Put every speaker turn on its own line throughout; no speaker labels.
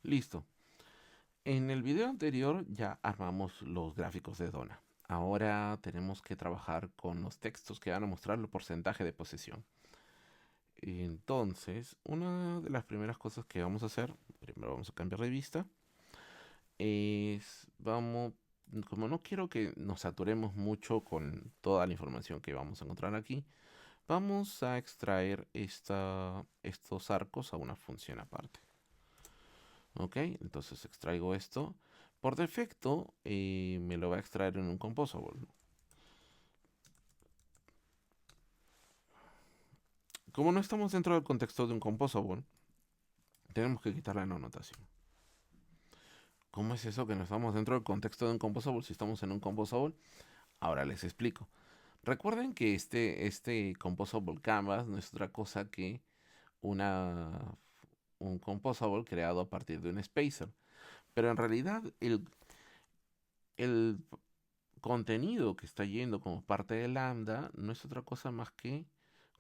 Listo. En el video anterior ya armamos los gráficos de Donna. Ahora tenemos que trabajar con los textos que van a mostrar el porcentaje de posesión. Entonces, una de las primeras cosas que vamos a hacer, primero vamos a cambiar de vista, como no quiero que nos saturemos mucho con toda la información que vamos a encontrar aquí, vamos a extraer estos arcos a una función aparte. Ok, entonces extraigo esto. Por defecto, me lo va a extraer en un composable. Como no estamos dentro del contexto de un composable, tenemos que quitar la no notación. ¿Cómo es eso que no estamos dentro del contexto de un composable si estamos en un composable? Ahora les explico. Recuerden que este composable canvas no es otra cosa que una, un composable creado a partir de un spacer. Pero en realidad el contenido que está yendo como parte de lambda no es otra cosa más que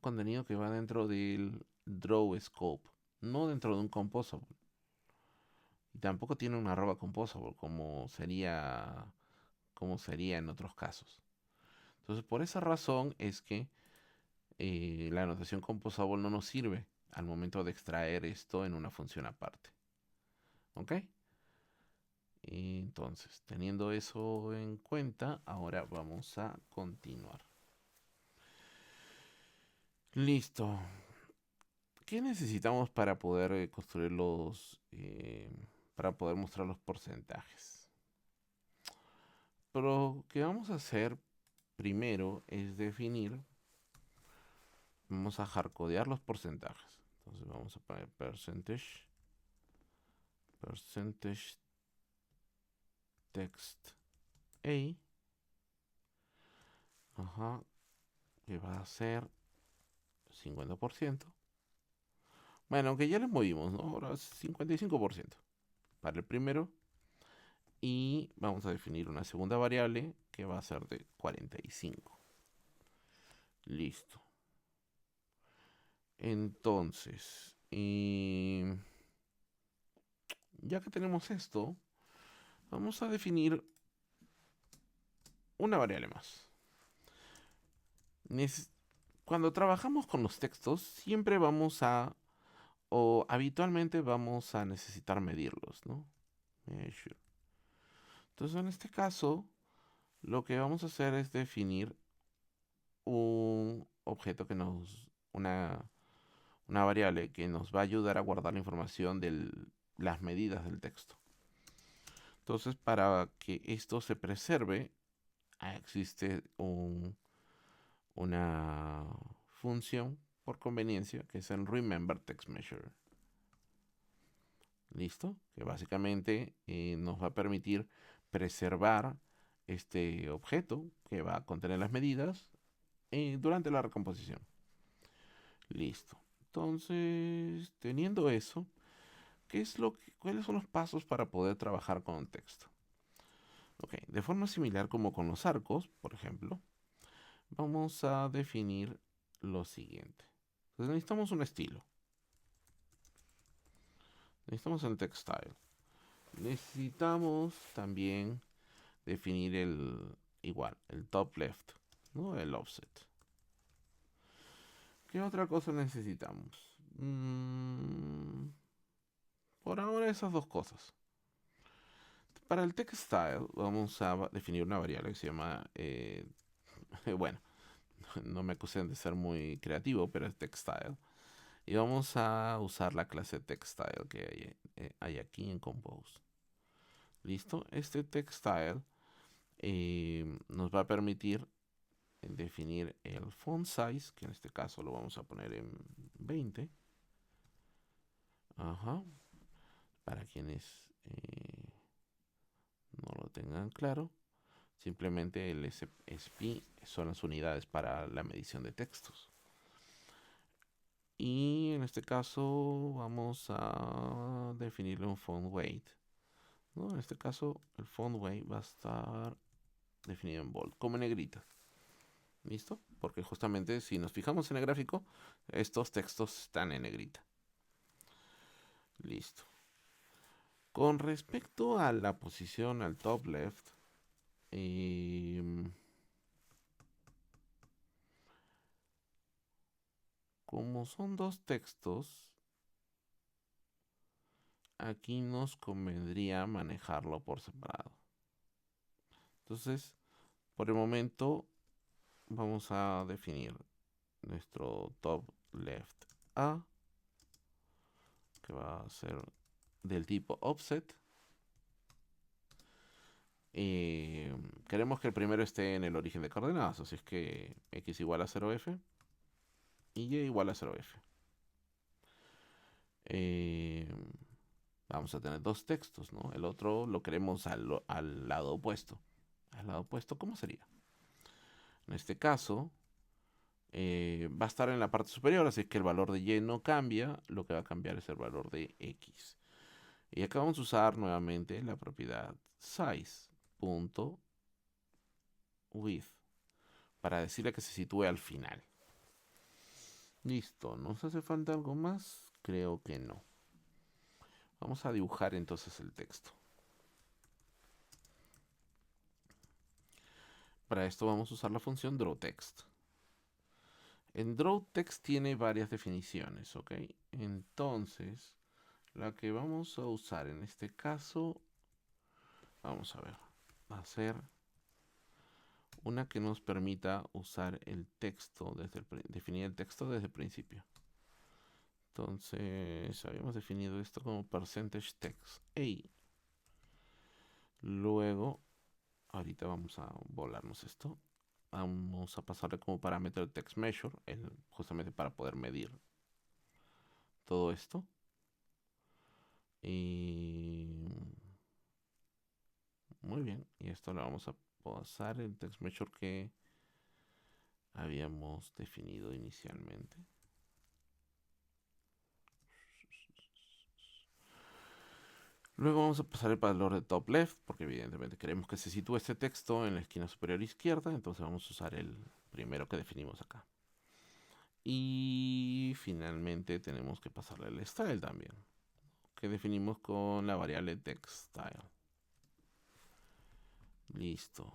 contenido que va dentro del draw scope, no dentro de un composable. Y tampoco tiene un arroba composable como sería en otros casos. Entonces, por esa razón es que la notación composable no nos sirve al momento de extraer esto en una función aparte. ¿Ok? Entonces, teniendo eso en cuenta, ahora vamos a continuar. Listo. ¿Qué necesitamos para poder construir para poder mostrar los porcentajes? Pero lo que vamos a hacer primero es vamos a hardcodear los porcentajes. Entonces vamos a poner percentage text A, ajá, que va a ser 50%. Bueno, aunque ya le movimos, ¿no? Ahora es 55% para el primero. Y vamos a definir una segunda variable que va a ser de 45. Listo. Entonces, ya que tenemos esto, vamos a definir una variable más. Cuando trabajamos con los textos, siempre o habitualmente vamos a necesitar medirlos, ¿no? Measure. Entonces, en este caso, lo que vamos a hacer es definir un objeto una variable que nos va a ayudar a guardar la información de las medidas del texto. Entonces, para que esto se preserve, existe una función por conveniencia que es el remember text measure. ¿Listo? Que básicamente nos va a permitir preservar este objeto que va a contener las medidas durante la recomposición. Listo. Entonces, teniendo eso, ¿cuáles son los pasos para poder trabajar con un texto? Ok, de forma similar como con los arcos, por ejemplo, vamos a definir lo siguiente. Entonces necesitamos un estilo. Necesitamos el text style. Necesitamos también definir el top left, ¿no? El offset. ¿Qué otra cosa necesitamos? Por ahora esas dos cosas. Para el text style vamos a definir una variable que se llama, bueno, no me acusen de ser muy creativo, pero es text style. Y vamos a usar la clase textile que hay aquí en Compose. Listo, este textile nos va a permitir definir el font size, que en este caso lo vamos a poner en 20. Ajá, para quienes no lo tengan claro, simplemente el SP son las unidades para la medición de textos. Y en este caso vamos a definirle un font weight, ¿no? En este caso el font weight va a estar definido en bold, como en negrita. ¿Listo? Porque justamente si nos fijamos en el gráfico, estos textos están en negrita. Listo. Con respecto a la posición al top left, em, como son dos textos, aquí nos convendría manejarlo por separado. Entonces, por el momento, vamos a definir nuestro top left A, que va a ser del tipo offset. Queremos que el primero esté en el origen de coordenadas, así es que x igual a 0f y y igual a 0f. Eh, Vamos a tener dos textos, ¿no? El otro lo queremos al lado opuesto. Al lado opuesto, ¿cómo sería? En este caso, va a estar en la parte superior, así que el valor de y no cambia, lo que va a cambiar es el valor de x. Y acá vamos a usar nuevamente la propiedad size.width para decirle que se sitúe al final. Listo, ¿nos hace falta algo más? Creo que no. Vamos a dibujar entonces el texto. Para esto vamos a usar la función drawText. En drawText tiene varias definiciones, ¿ok? Entonces, la que vamos a usar en este caso, vamos a ver, va a ser una que nos permita usar el texto, definir el texto desde el principio. Entonces, habíamos definido esto como percentage text A. Luego, ahorita vamos a volarnos esto. Vamos a pasarle como parámetro el text measure, justamente para poder medir todo esto. Y muy bien, y esto le vamos a pasar el text measure que habíamos definido inicialmente. Luego vamos a pasar el valor de top left, porque evidentemente queremos que se sitúe este texto en la esquina superior izquierda, entonces vamos a usar el primero que definimos acá. Y finalmente tenemos que pasarle el style también, que definimos con la variable textStyle. Listo.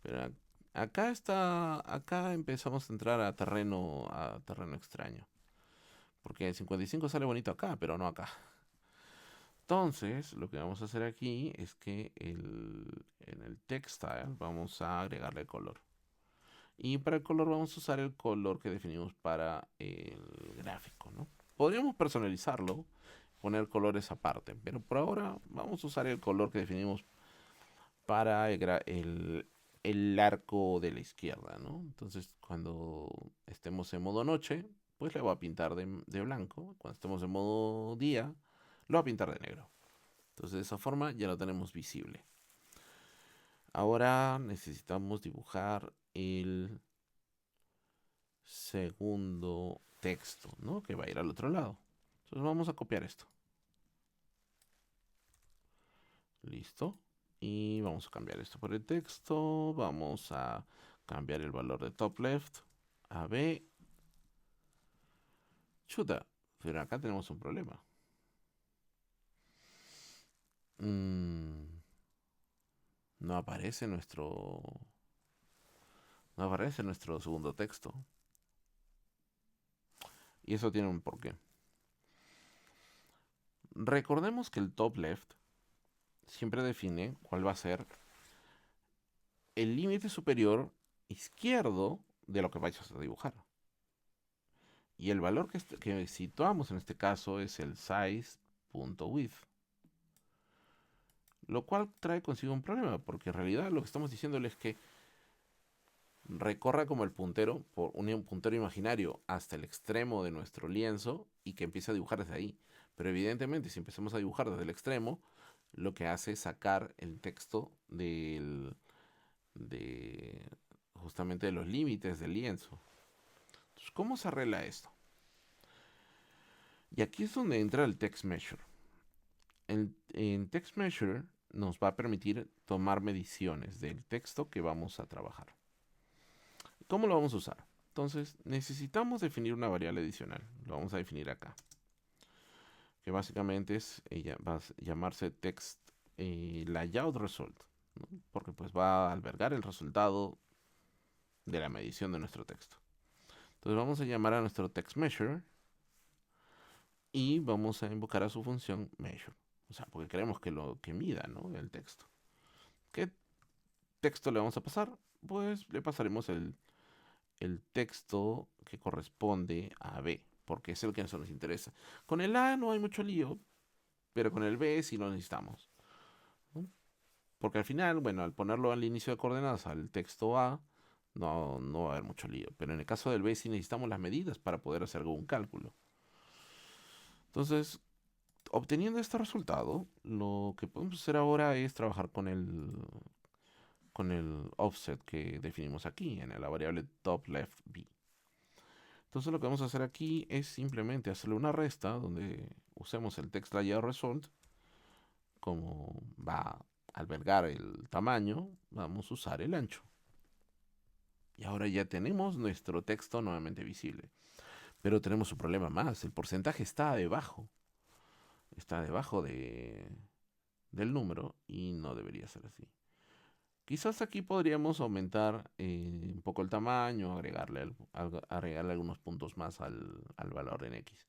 Pero acá empezamos a entrar a terreno extraño. Porque el 55 sale bonito acá, pero no acá. Entonces, lo que vamos a hacer aquí es que en el textile vamos a agregarle color. Y para el color vamos a usar el color que definimos para el gráfico, ¿no? Podríamos personalizarlo, poner colores aparte, pero por ahora vamos a usar el color que definimos para el arco de la izquierda, ¿no? Entonces, cuando estemos en modo noche, pues le voy a pintar de blanco. Cuando estemos en modo día, lo voy a pintar de negro. Entonces, de esa forma ya lo tenemos visible. Ahora necesitamos dibujar el segundo texto, ¿no? Que va a ir al otro lado. Entonces, vamos a copiar esto. Listo. Y vamos a cambiar esto por el texto. Vamos a cambiar el valor de top left a B. Chuta, pero acá tenemos un problema. No aparece no aparece nuestro segundo texto. Y eso tiene un porqué. Recordemos que el top left siempre define cuál va a ser el límite superior izquierdo de lo que vayas a dibujar. Y el valor que situamos en este caso es el size.width. Lo cual trae consigo un problema, porque en realidad lo que estamos diciéndole es que recorra como el puntero, por un puntero imaginario, hasta el extremo de nuestro lienzo y que empiece a dibujar desde ahí. Pero evidentemente, si empezamos a dibujar desde el extremo, lo que hace es sacar el texto de justamente de los límites del lienzo. Entonces, ¿cómo se arregla esto? Y aquí es donde entra el text measure. En text measure nos va a permitir tomar mediciones del texto que vamos a trabajar. ¿Cómo lo vamos a usar? Entonces necesitamos definir una variable adicional. Lo vamos a definir acá. que básicamente va a llamarse text layout result, ¿no? Porque pues va a albergar el resultado de la medición de nuestro texto. Entonces vamos a llamar a nuestro text measure y vamos a invocar a su función measure. O sea, porque queremos que lo que mida, ¿no? El texto. ¿Qué texto le vamos a pasar? Pues le pasaremos el texto que corresponde a B, porque es el que a nosotros nos interesa. Con el A no hay mucho lío, pero con el B sí lo necesitamos, ¿no? Porque al final, bueno, al ponerlo al inicio de coordenadas al texto A, no va a haber mucho lío. Pero en el caso del B sí necesitamos las medidas para poder hacer algún cálculo. Entonces, obteniendo este resultado, lo que podemos hacer ahora es trabajar con el offset que definimos aquí en la variable top left b. Entonces lo que vamos a hacer aquí es simplemente hacerle una resta donde usemos el text layer result como va a albergar el tamaño, vamos a usar el ancho. Y ahora ya tenemos nuestro texto nuevamente visible. Pero tenemos un problema más, el porcentaje está debajo del número y no debería ser así. Quizás aquí podríamos aumentar un poco el tamaño, agregarle algunos puntos más al valor en X.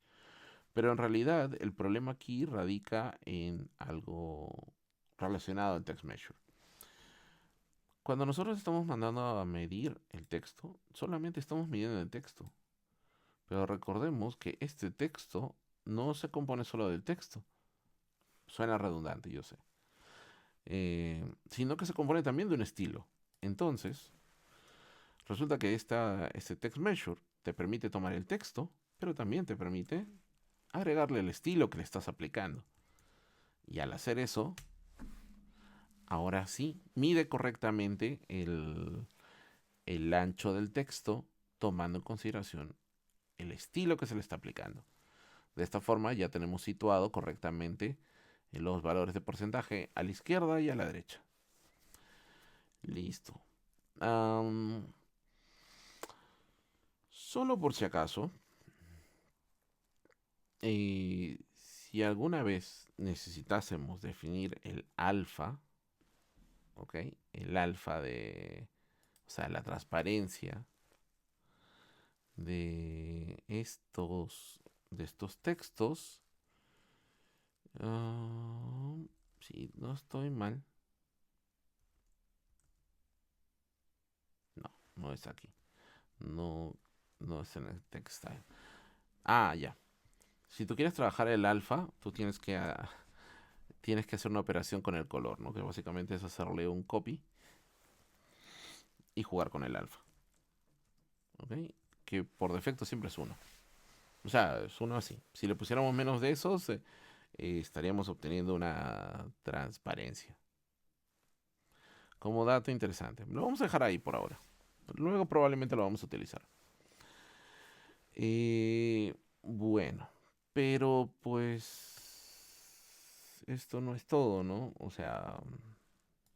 Pero en realidad el problema aquí radica en algo relacionado al text measure. Cuando nosotros estamos mandando a medir el texto, solamente estamos midiendo el texto. Pero recordemos que este texto no se compone solo del texto. Suena redundante, yo sé. Sino que se compone también de un estilo. Entonces, resulta que este text measure te permite tomar el texto, pero también te permite agregarle el estilo que le estás aplicando. Y al hacer eso, ahora sí, mide correctamente el ancho del texto, tomando en consideración el estilo que se le está aplicando. De esta forma ya tenemos situado correctamente los valores de porcentaje a la izquierda y a la derecha. Listo. Solo por si acaso, si alguna vez necesitásemos definir el alfa, ¿ok? El alfa o sea, la transparencia de estos textos, ah, si no estoy mal, no es aquí, no, no es en el textile. Ah, ya. Si tú quieres trabajar el alfa, tú tienes que hacer una operación con el color, ¿no? Que básicamente es hacerle un copy y jugar con el alfa, ¿ok? Que por defecto siempre es uno. O sea, es uno así. Si le pusiéramos menos de esos, estaríamos obteniendo una transparencia. Como dato interesante. Lo vamos a dejar ahí por ahora. Luego probablemente lo vamos a utilizar. Bueno, pero pues esto no es todo, ¿no? O sea,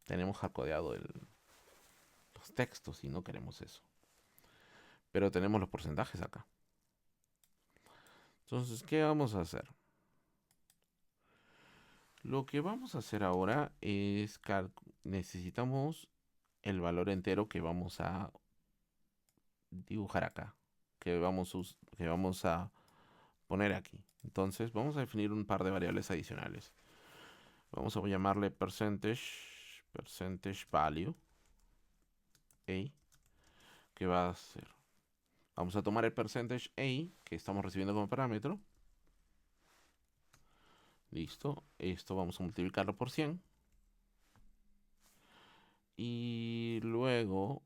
tenemos hardcodeado los textos y no queremos eso. Pero tenemos los porcentajes acá. Entonces, ¿qué vamos a hacer? Lo que vamos a hacer ahora es necesitamos el valor entero que vamos a dibujar acá, que vamos a poner aquí. Entonces, vamos a definir un par de variables adicionales. Vamos a llamarle percentage value, A, que va a ser. Vamos a tomar el percentage A que estamos recibiendo como parámetro. Listo. Esto vamos a multiplicarlo por 100. Y luego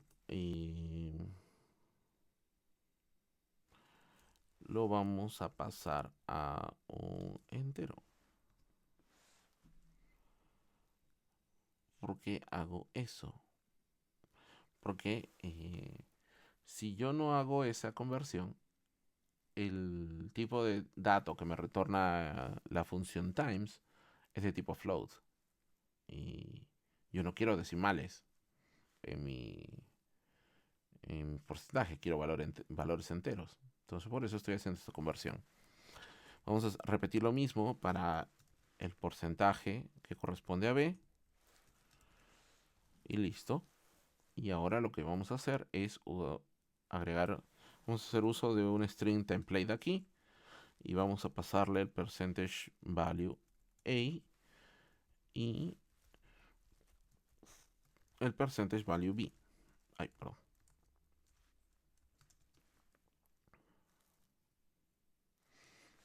lo vamos a pasar a un entero. ¿Por qué hago eso? Porque si yo no hago esa conversión, el tipo de dato que me retorna la función times es de tipo float. Y yo no quiero decimales en mi porcentaje, quiero valores enteros. Entonces por eso estoy haciendo esta conversión. Vamos a repetir lo mismo para el porcentaje que corresponde a B. Y listo. Y ahora lo que vamos a hacer es agregar, vamos a hacer uso de un string template aquí. Y vamos a pasarle el percentage value A y el percentage value B. Ay, perdón.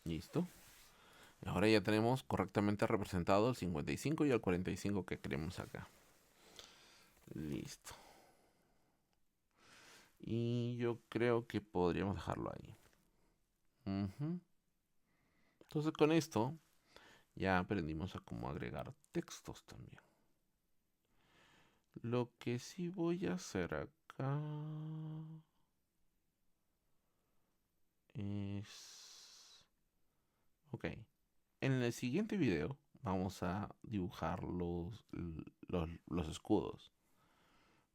Listo. Ahora ya tenemos correctamente representado el 55 y el 45 que queremos acá. Listo. Y yo creo que podríamos dejarlo ahí. Ujú. Entonces con esto ya aprendimos a cómo agregar textos también. Lo que sí voy a hacer acá es... Ok. En el siguiente video vamos a dibujar los escudos.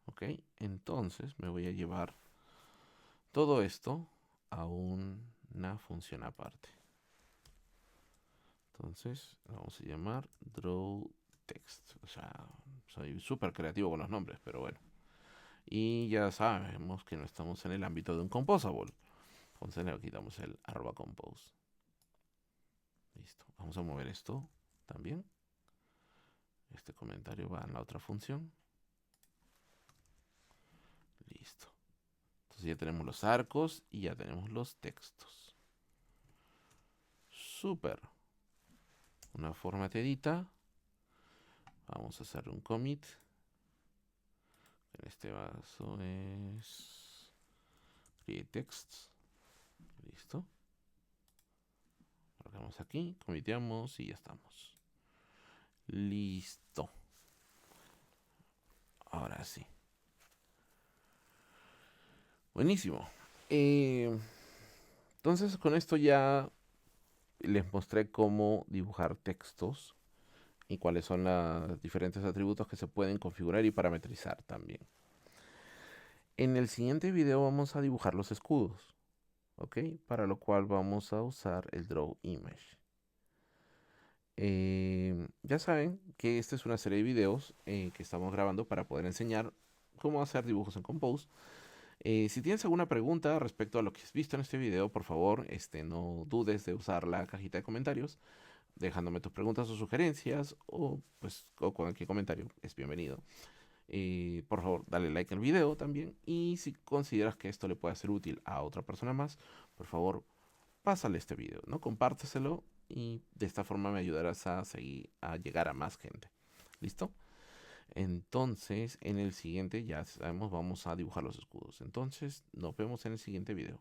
Ok. Entonces me voy a llevar todo esto a una función aparte. Entonces vamos a llamar drawText. O sea, soy súper creativo con los nombres, pero bueno. Y ya sabemos que no estamos en el ámbito de un composable. Entonces le quitamos el @compose. Listo. Vamos a mover esto también. Este comentario va en la otra función. Listo. Entonces ya tenemos los arcos y ya tenemos los textos. Súper. Una formateadita. Vamos a hacer un commit. En este caso es create texts. Listo. Colocamos aquí, comiteamos y ya estamos. Listo. Ahora sí. Buenísimo. Entonces con esto ya les mostré cómo dibujar textos y cuáles son los diferentes atributos que se pueden configurar y parametrizar también. En el siguiente video vamos a dibujar los escudos, ¿ok? Para lo cual vamos a usar el Draw Image. Ya saben que esta es una serie de videos que estamos grabando para poder enseñar cómo hacer dibujos en Compose. Si tienes alguna pregunta respecto a lo que has visto en este video, por favor, no dudes de usar la cajita de comentarios, dejándome tus preguntas o sugerencias, o pues o cualquier comentario es bienvenido. Por favor, dale like al video también, y si consideras que esto le puede ser útil a otra persona más, por favor, pásale este video, ¿no? Compárteselo y de esta forma me ayudarás a seguir a llegar a más gente. ¿Listo? Entonces, en el siguiente, ya sabemos, vamos a dibujar los escudos. Entonces, nos vemos en el siguiente video.